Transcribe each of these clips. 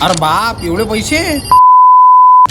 अरे बाप, एवढे पैसे?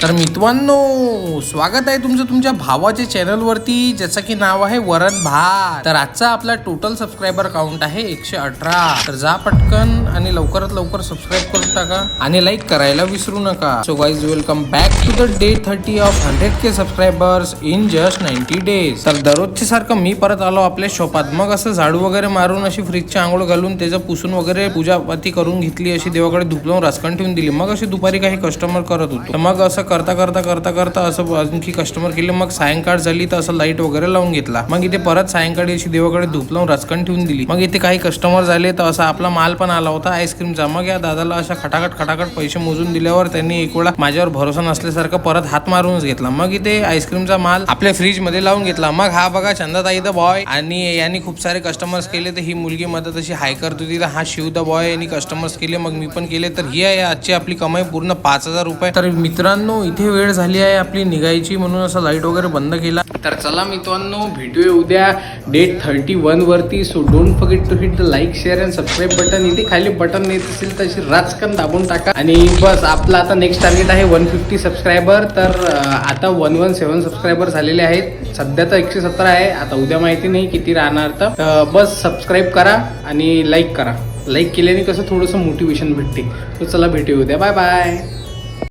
तर मित्रांनो, स्वागत आहे तुमचं तुमच्या भावाच्या चॅनल वरती, ज्याचं की नाव आहे वरण भात. तर आजचा आपला टोटल सबस्क्रायबर काउंट आहे 118. तर जा पटकन आणि लवकरात लवकर सबस्क्राईब करून टाका आणि लाईक करायला विसरू नका. So guys, welcome back to the day 30 of 100K subscribers in just 90 days. तर दररोजच्या सारखं मी परत आलो आपल्या शॉपात. मग असं झाडू वगैरे मारून, अशी फ्रीजची आंघोळ घालून, त्याचं पुसून वगैरे पूजापाती करून घेतली, अशी देवाकडे धूप लावून रासकण ठेवून दिली. मग अशी दुपारी काही कस्टमर करत होतो, तर मग असं करता करता असं आणखी कस्टमर केले. मग सायंकाळ झाली तर असं लाईट वगैरे लावून घेतला. मग इथे परत सायंकाळी अशी देवाकडे धूप लावून रासकण ठेवून दिली. मग इथे काही कस्टमर झाले तर असा आपला माल पण आला होता आईस्क्रीमचा. मग या दादाला अशा खटाखट पैसे मोजून दिल्यावर त्यांनी एक वेळा माझ्यावर भरोसा नसल्यासारखं परत हात मारूनच घेतला. मग इथे आईस्क्रीमचा माल आपल्या फ्रीज मध्ये लावून घेतला. मग हा बघा चंदाताई द बॉय, आणि यांनी खूप सारे कस्टमर्स केले. तर ही मुलगी मदत अशी हाय करत होती. तर हा शिव द बॉय यांनी कस्टमर्स केले, मग मी पण केले. तर ही आहे आजची आपली कमाई, पूर्ण 5000 रुपये. तर मित्रांनो, इथे वेळ झाली आहे आपली निघायची, म्हणून असं लाईट वगैरे बंद केला. तर चला मित्रांनो, भेटूया उद्या डेट 31 वरती. So don't forget to hit the like, share and subscribe button. इथे खाली बटन येत असेल तर राजकन दाबून टाका. आणि बस, आपला आता नेक्स्ट टार्गेट आहे 150 सबस्क्रायबर. तर आता 117 सबस्क्रायबर झालेले आहेत. सध्या तर 117 आहे. आता उद्या माहिती नाही किती राहणार. तर बस सबस्क्राईब करा आणि लाईक करा. लाईक केल्याने कसं थोडंसं मोटिवेशन भेटते. तर चला भेटूया उद्या. Bye bye.